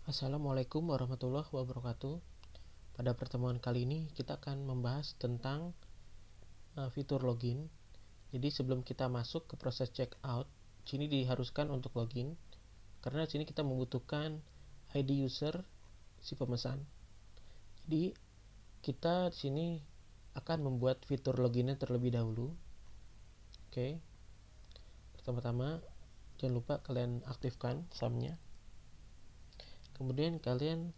Assalamualaikum warahmatullahi wabarakatuh. Pada pertemuan kali ini kita akan membahas tentang fitur login. Jadi sebelum kita masuk ke proses checkout, sini diharuskan untuk login karena sini kita membutuhkan ID user si pemesan. Jadi kita di sini akan membuat fitur loginnya terlebih dahulu. Oke. Pertama-tama jangan lupa kalian aktifkan SAM-nya. Kemudian kalian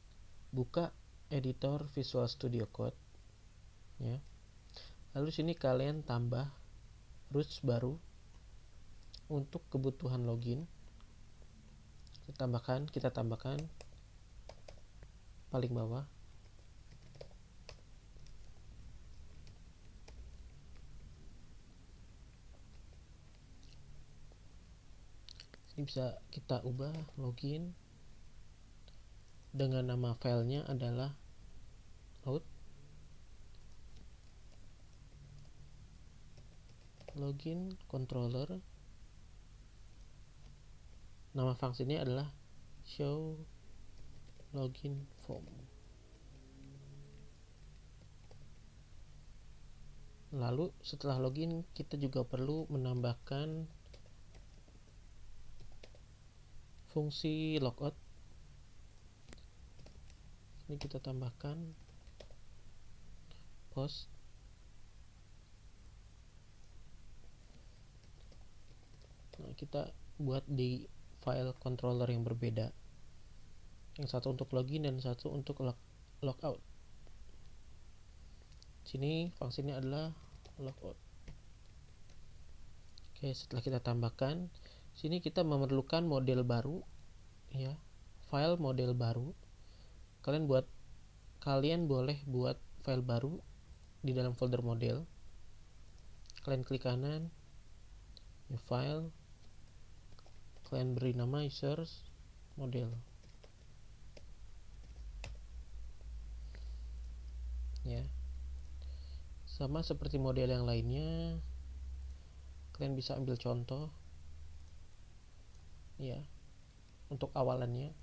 buka editor Visual Studio Code ya. Lalu sini kalian tambah roots baru untuk kebutuhan login. Kita tambahkan paling bawah. Ini bisa kita ubah login dengan nama filenya adalah out login controller. Nama fungsinya adalah show login form. Lalu setelah login kita juga perlu menambahkan fungsi logout. Ini kita tambahkan post. Nah, kita buat di file controller yang berbeda. Yang satu untuk login dan satu untuk logout. Sini fungsinya adalah logout. Oke, setelah kita tambahkan, sini kita memerlukan model baru ya, file model baru. Kalian boleh buat file baru di dalam folder model. Kalian klik kanan, new file, kalian beri nama users model ya. Sama seperti model yang lainnya, kalian bisa ambil contoh ya untuk awalannya.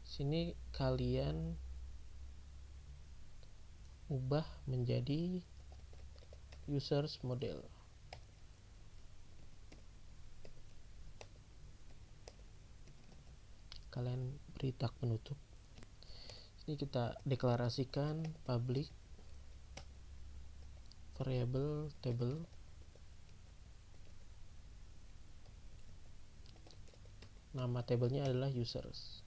Sini kalian ubah menjadi users model. Kalian beri tag penutup. Ini kita deklarasikan public variable table. Nama tabelnya adalah users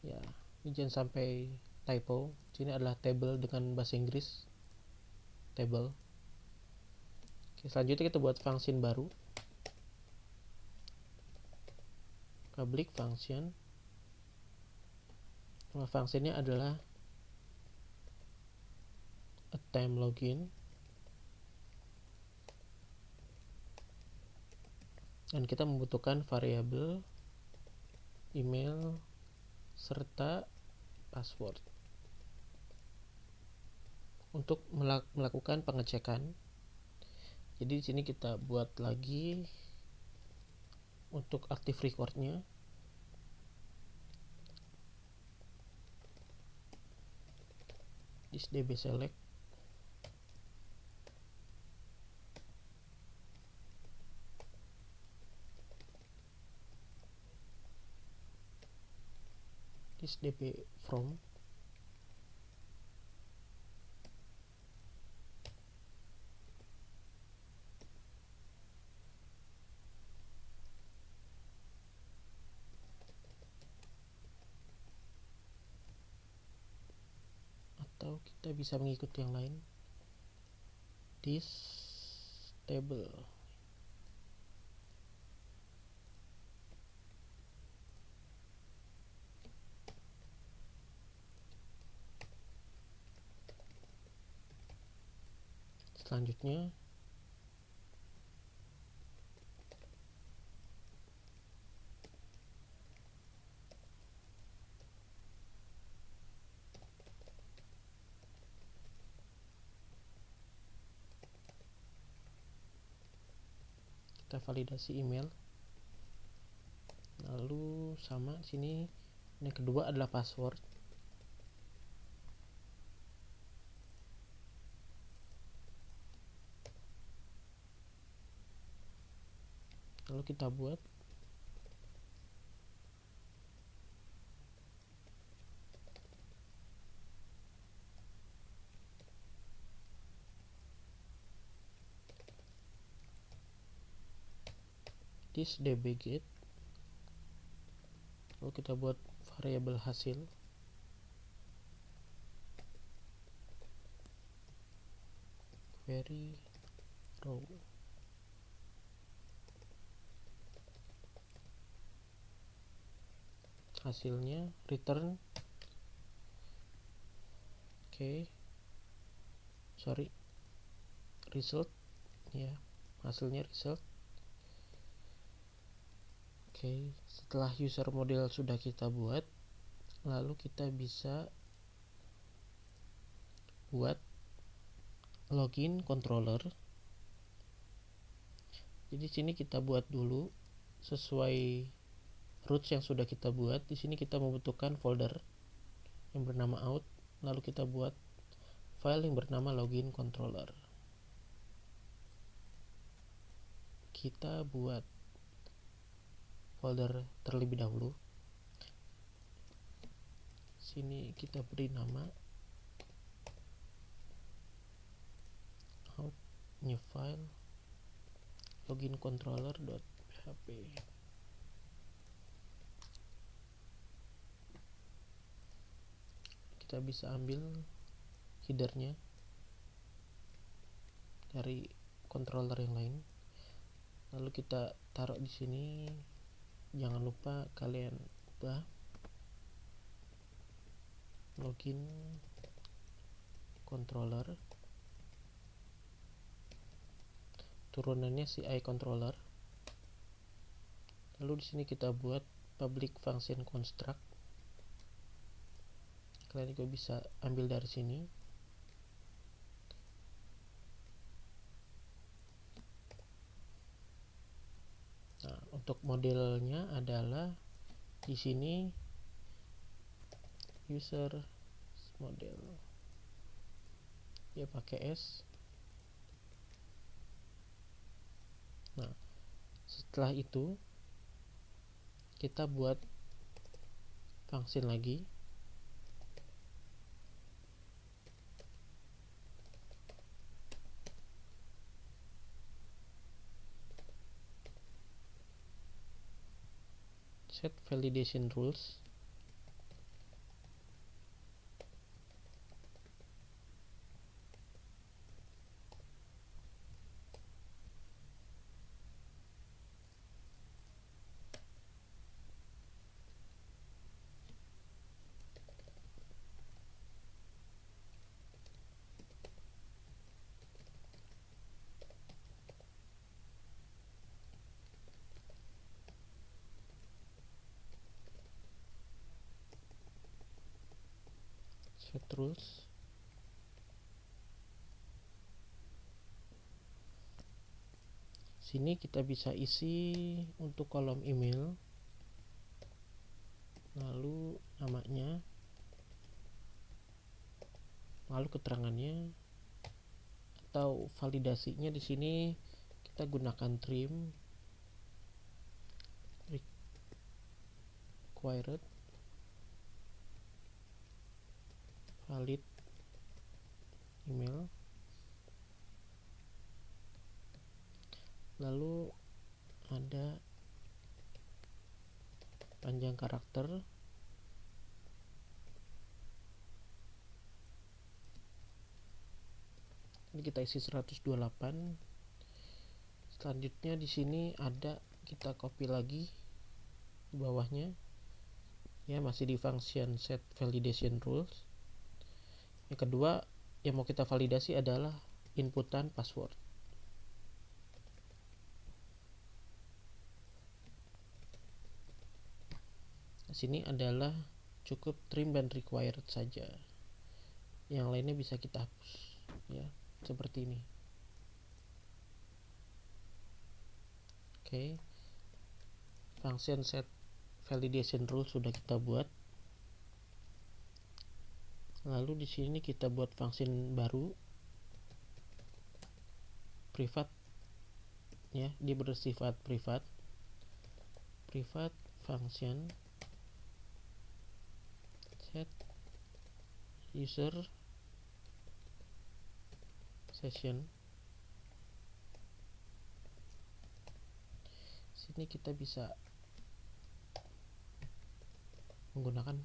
ya. Ini jangan sampai typo. Sini adalah table dengan bahasa Inggris table. Oke, selanjutnya kita buat function baru, public function. Nama functionnya adalah attempt login, dan kita membutuhkan variabel email serta password untuk melakukan pengecekan. Jadi di sini kita buat lagi untuk active recordnya. This db select, this db from, atau kita bisa mengikuti yang lain, this table. Selanjutnya kita validasi email, lalu sama. Sini yang kedua adalah password. Lalu kita buat this dbget. Lalu kita buat variabel hasil. Query row. Hasilnya return result ya, hasilnya result. Setelah user model sudah kita buat, lalu kita bisa buat login controller. Jadi sini kita buat dulu sesuai roots yang sudah kita buat. Di sini kita membutuhkan folder yang bernama out, lalu kita buat file yang bernama login controller. Kita buat folder terlebih dahulu. Sini kita beri nama out, new file, login controller.php. Kita bisa ambil headernya dari controller yang lain, lalu kita taruh di sini. Jangan lupa kalian ubah login controller, turunannya CI controller. Lalu di sini kita buat public function construct. Kalian juga bisa ambil dari sini. Nah, untuk modelnya adalah di sini user model, ya pakai S. Nah, setelah itu kita buat function lagi. Set validation rules. Set rules. Sini kita bisa isi untuk kolom email, lalu namanya, lalu keterangannya, atau validasinya. Di sini kita gunakan trim required valid email, lalu ada panjang karakter. Ini kita isi 128. Selanjutnya di sini ada, kita copy lagi di bawahnya, ya masih di function set validation rules. Yang kedua yang mau kita validasi adalah inputan password. Di sini adalah cukup trim dan required saja. Yang lainnya bisa kita hapus, ya seperti ini. Function set validation rule sudah kita buat. Lalu di sini kita buat function baru, privat ya, dia bersifat privat function set user session. Sini kita bisa menggunakan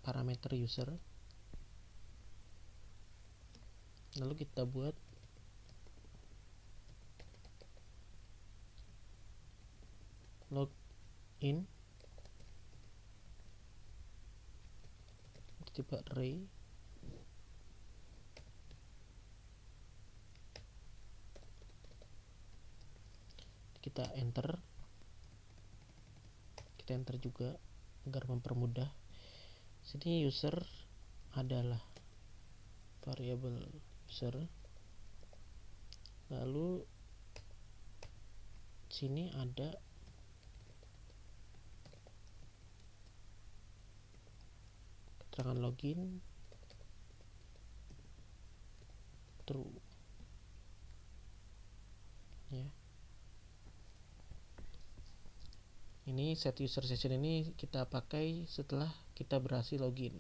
parameter user, lalu kita buat login tipe array, kita enter juga agar mempermudah. Sini user adalah variabel user, lalu sini ada keterangan login true ya. Ini set user session ini kita pakai setelah kita berhasil login.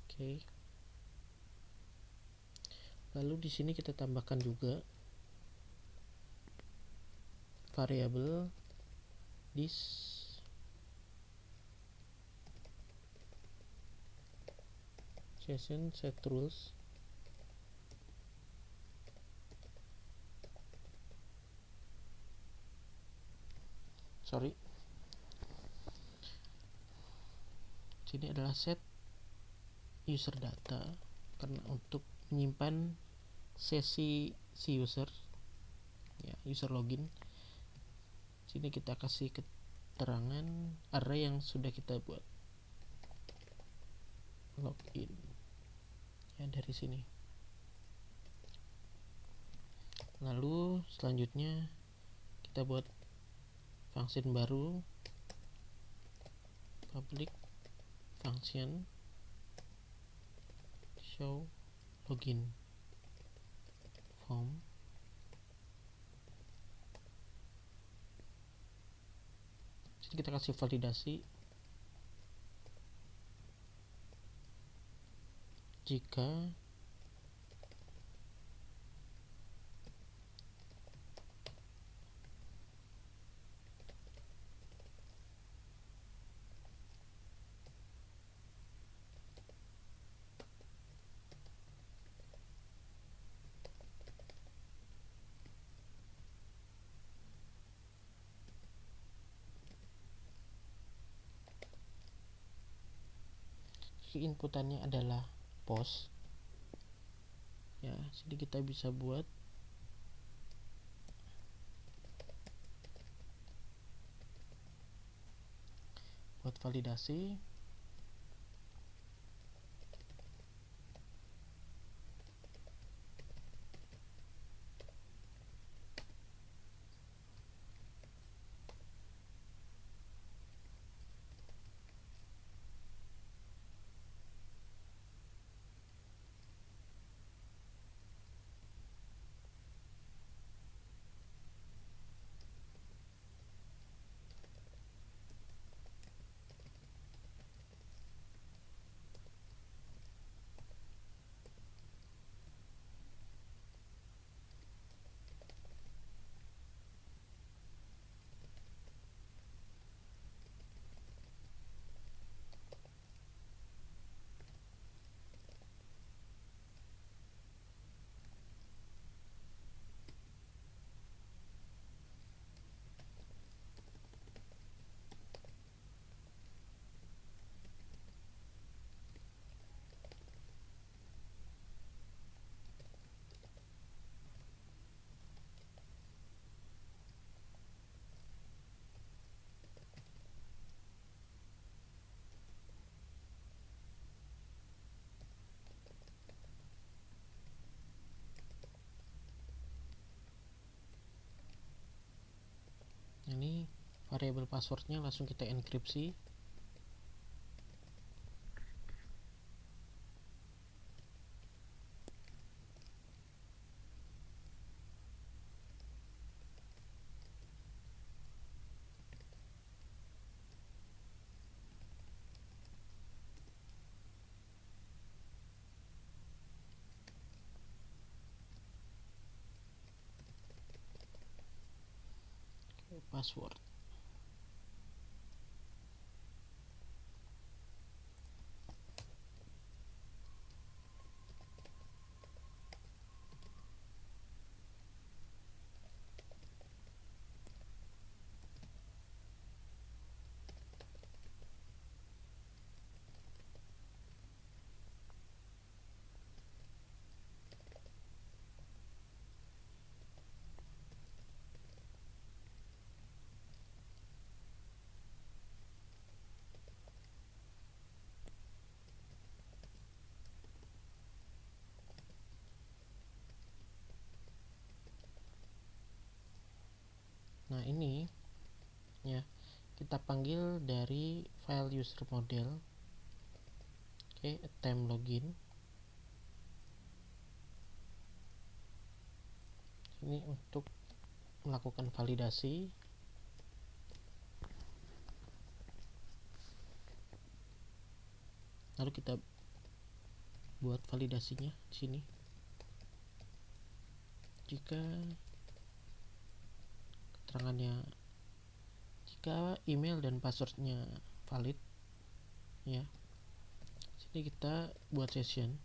Oke. Lalu di sini kita tambahkan juga variabel this session set rules. Sini adalah set user data, karena untuk menyimpan sesi si user ya, user login. Sini kita kasih keterangan array yang sudah kita buat, login ya, dari sini. Lalu selanjutnya kita buat function baru, public function show login form. Jadi kita kasih validasi jika inputannya adalah post ya. Jadi kita bisa buat validasi variabel passwordnya langsung kita enkripsi. Password. Nah, ini ya kita panggil dari file user model. Oke, attempt login. Ini untuk melakukan validasi. Lalu kita buat validasinya di sini. Jika email dan passwordnya valid, ya, sini kita buat session.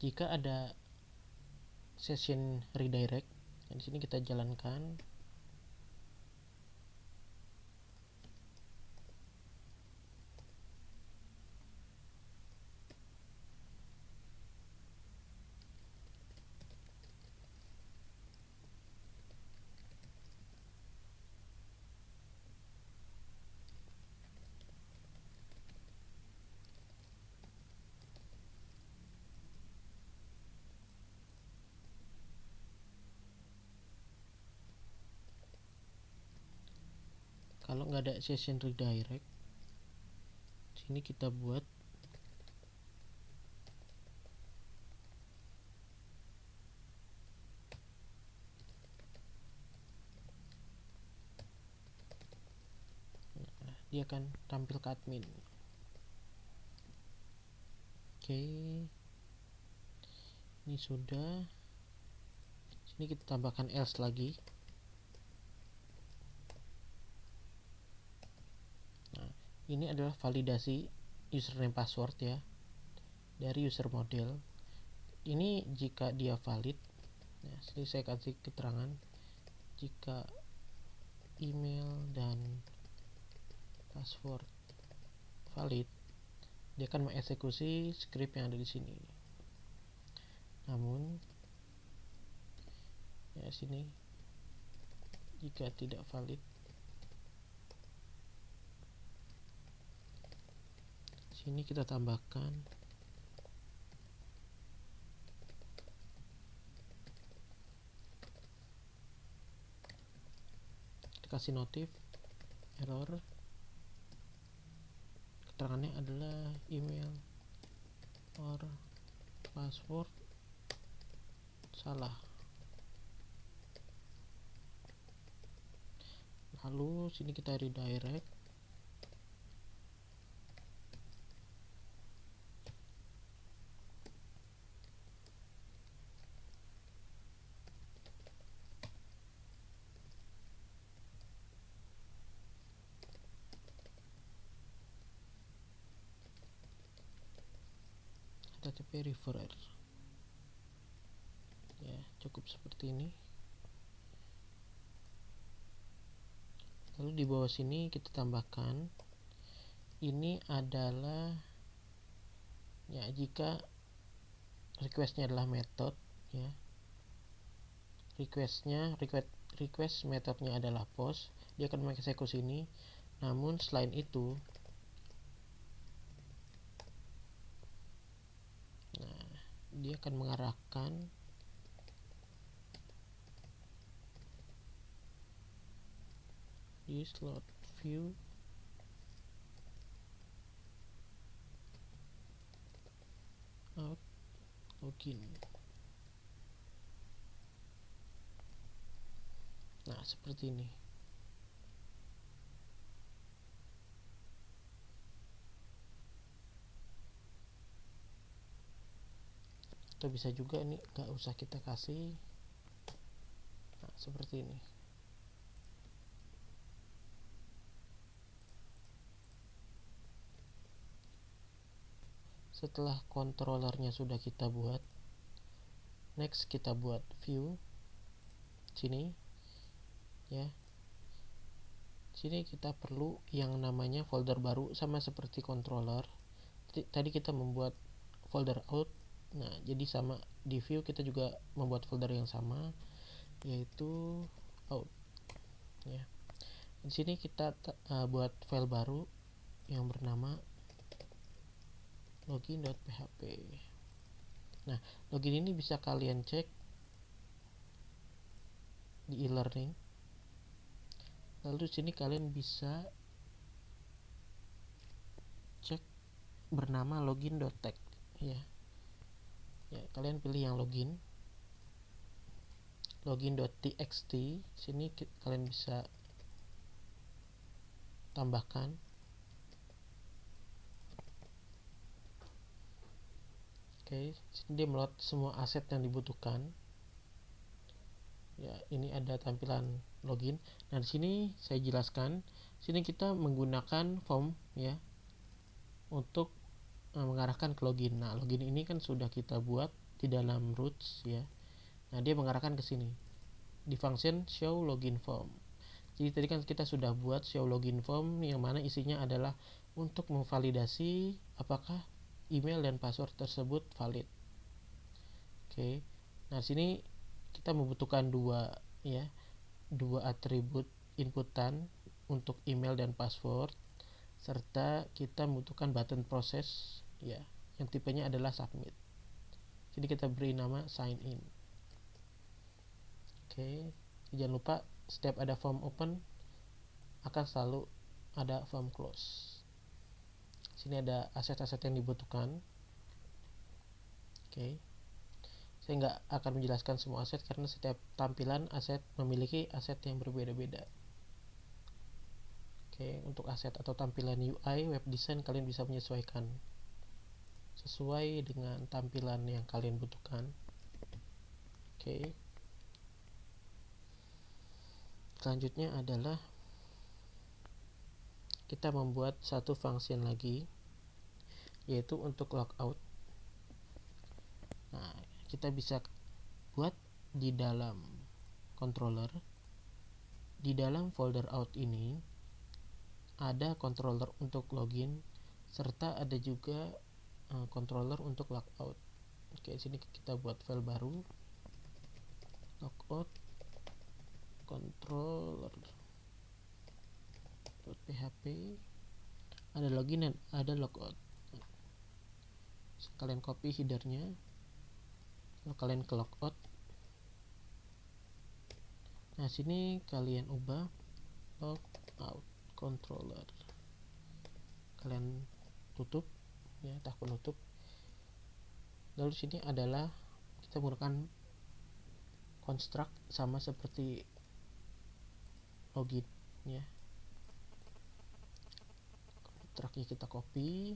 Jika ada session redirect, di sini kita jalankan. Kalau nggak ada session redirect, sini kita buat dia akan tampil ke admin. Oke, ini sudah. Sini kita tambahkan else lagi. Nah, ini adalah validasi username password ya dari user model. Ini jika dia valid. Nah, sini saya kasih keterangan jika email dan password valid, dia akan mengeksekusi script yang ada di sini. Namun ya sini jika tidak valid, sini kita tambahkan kasih notif error, keterangannya adalah email or password salah. Lalu sini kita redirect. HTTP referrer. Ya, cukup seperti ini. Lalu di bawah sini kita tambahkan ini adalah ya jika requestnya adalah method ya. Request metodenya adalah post, dia akan mengeksekusi ini. Namun selain itu, nah, dia akan mengarahkan di slot view out login. Nah, seperti ini. Atau bisa juga ini nggak usah kita kasih. Nah, seperti ini. Setelah controllernya sudah kita buat, next kita buat view sini ya. Sini kita perlu yang namanya folder baru, sama seperti controller. Tadi kita membuat folder out. Nah, jadi sama di view kita juga membuat folder yang sama, yaitu out ya. Di sini kita buat file baru yang bernama login.php. Nah, login ini bisa kalian cek di e-learning. Lalu sini kalian bisa cek bernama login.txt ya. Ya, kalian pilih yang login.txt. Sini kalian bisa tambahkan. Oke, sini dia meload semua aset yang dibutuhkan. Ya, ini ada tampilan login. Nah, di sini saya jelaskan. Sini kita menggunakan form ya untuk mengarahkan ke login. Nah, login ini kan sudah kita buat di dalam roots ya. Nah, dia mengarahkan ke sini di function show login form. Jadi tadi kan kita sudah buat show login form yang mana isinya adalah untuk memvalidasi apakah email dan password tersebut valid. Oke. Nah, sini kita membutuhkan dua atribut inputan untuk email dan password, serta kita membutuhkan button proses ya, yang tipenya adalah submit. Jadi kita beri nama sign in. Oke, jangan lupa setiap ada form open akan selalu ada form close. Sini ada aset-aset yang dibutuhkan. Oke, saya nggak akan menjelaskan semua aset karena setiap tampilan aset memiliki aset yang berbeda-beda. Oke, untuk aset atau tampilan UI web design kalian bisa menyesuaikan sesuai dengan tampilan yang kalian butuhkan. Oke. Selanjutnya adalah kita membuat satu function lagi, yaitu untuk logout. Nah, kita bisa buat di dalam controller. Di dalam folder out ini ada controller untuk login, serta ada juga controller untuk logout. Oke, sini kita buat file baru, logout controller.php. Ada login dan ada logout. Kalian copy headernya, lalu kalian ke logout. Nah, sini kalian ubah logout controller. Kalian tutup ya, tak penutup. Lalu sini adalah kita menggunakan construct sama seperti login ya. Constructnya kita copy,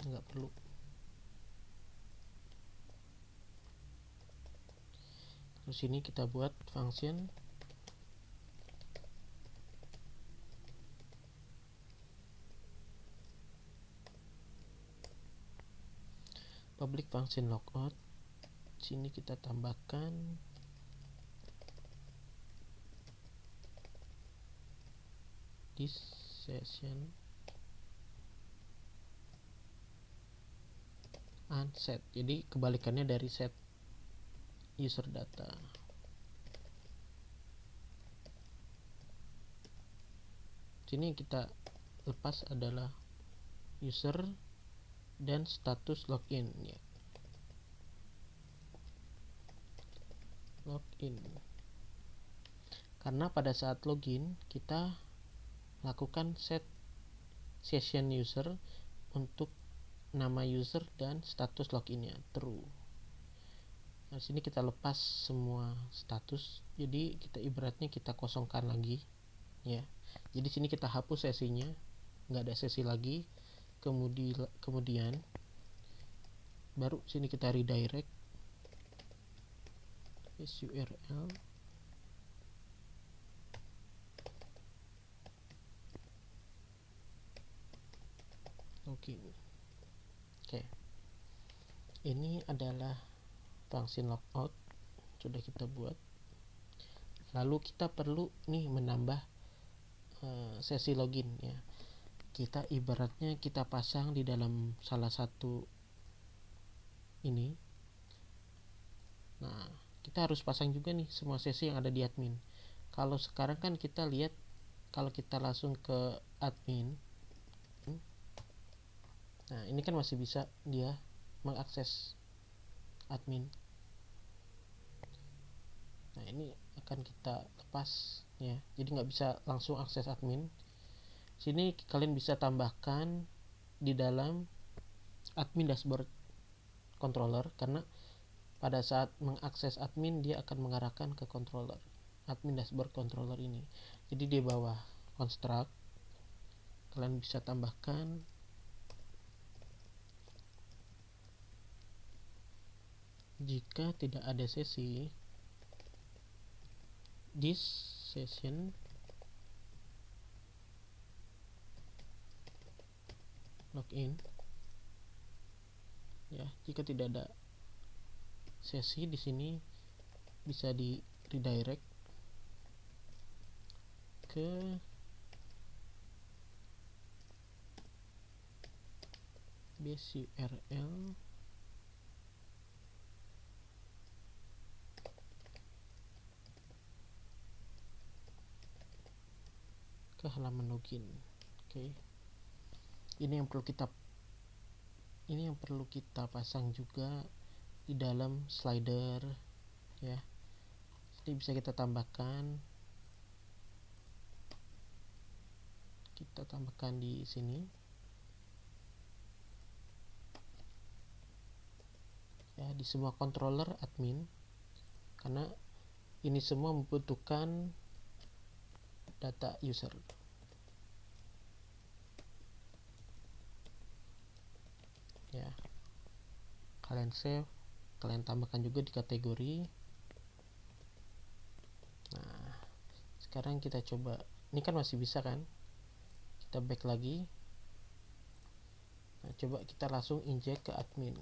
nggak perlu. Terus sini kita buat function public function logout. Sini kita tambahkan this session unset. Jadi kebalikannya dari set user data. Sini kita lepas adalah user dan status login ya. Login. Karena pada saat login kita lakukan set session user untuk nama user dan status loginnya true. Nah, sini kita lepas semua status. Jadi kita ibaratnya kita kosongkan lagi ya. Jadi sini kita hapus sesinya, nggak ada sesi lagi. Kemudian baru sini kita redirect URL login. Oke. Ini adalah function logout sudah kita buat. Lalu kita perlu nih menambah sesi login ya. Kita ibaratnya kita pasang di dalam salah satu ini. Nah, kita harus pasang juga nih semua sesi yang ada di admin. Kalau sekarang kan kita lihat kalau kita langsung ke admin, nah ini kan masih bisa dia mengakses admin. Nah ini akan kita lepas ya, jadi nggak bisa langsung akses admin. Sini kalian bisa tambahkan di dalam admin dashboard controller, karena pada saat mengakses admin dia akan mengarahkan ke controller, admin dashboard controller ini. Jadi di bawah construct kalian bisa tambahkan jika tidak ada sesi, this session login ya. Jika tidak ada sesi di sini bisa di redirect ke base URL ke halaman login. Oke. Ini yang perlu kita pasang juga di dalam slider ya. Ini bisa kita tambahkan di sini ya, di semua controller admin, karena ini semua membutuhkan data user. Ya, kalian save, kalian tambahkan juga di kategori. Nah, sekarang kita coba, ini kan masih bisa kan, kita back lagi. Nah, coba kita langsung inject ke admin.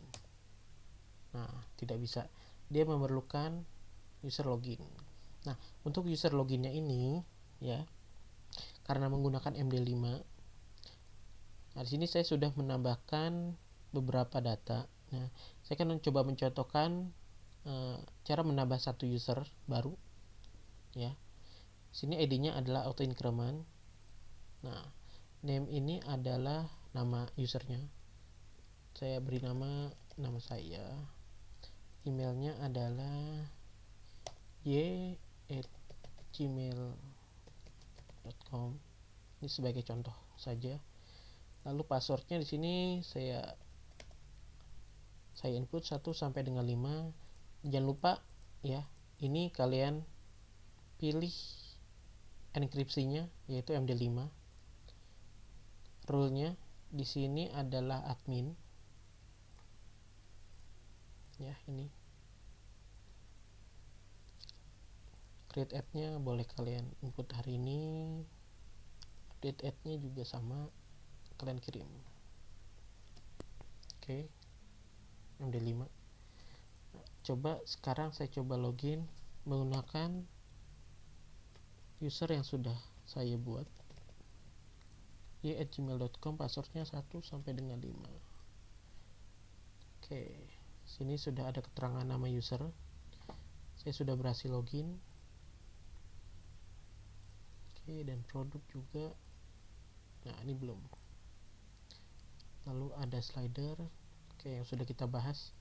Nah, tidak bisa, dia memerlukan user login. Nah, untuk user loginnya ini ya, karena menggunakan MD5, nah di sini saya sudah menambahkan beberapa data. Nah, saya akan coba mencontohkan cara menambah satu user baru ya. Sini ID-nya adalah auto increment. Nah, name ini adalah nama usernya. Saya beri nama saya. emailnya adalah y@gmail.com. Ini sebagai contoh saja. Lalu passwordnya di sini saya input 1 sampai dengan 5. Jangan lupa ya, ini kalian pilih enkripsinya yaitu MD5. Rule-nya di sini adalah admin. Ya, ini. Create add-nya boleh kalian input hari ini. Update add-nya juga sama, kalian kirim. Oke. MD5. Coba sekarang saya coba login menggunakan user yang sudah saya buat, y@gmail.com, passwordnya 1 sampai dengan 5. Oke, sini sudah ada keterangan nama user, saya sudah berhasil login. Oke, dan produk juga. Nah, ini belum. Lalu ada slider, oke, yang sudah kita bahas.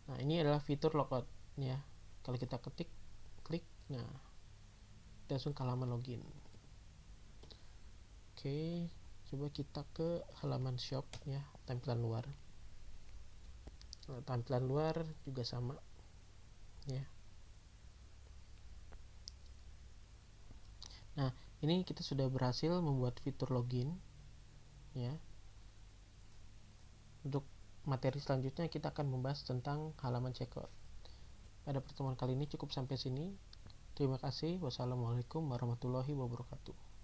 Nah, ini adalah fitur logout ya. Kalau kita klik, nah langsung ke halaman login. Oke, coba kita ke halaman shop ya, tampilan luar. Nah, tampilan luar juga sama ya. Nah, ini kita sudah berhasil membuat fitur login ya. Untuk materi selanjutnya kita akan membahas tentang halaman checkout. Pada pertemuan kali ini cukup sampai sini. Terima kasih. Wassalamualaikum warahmatullahi wabarakatuh.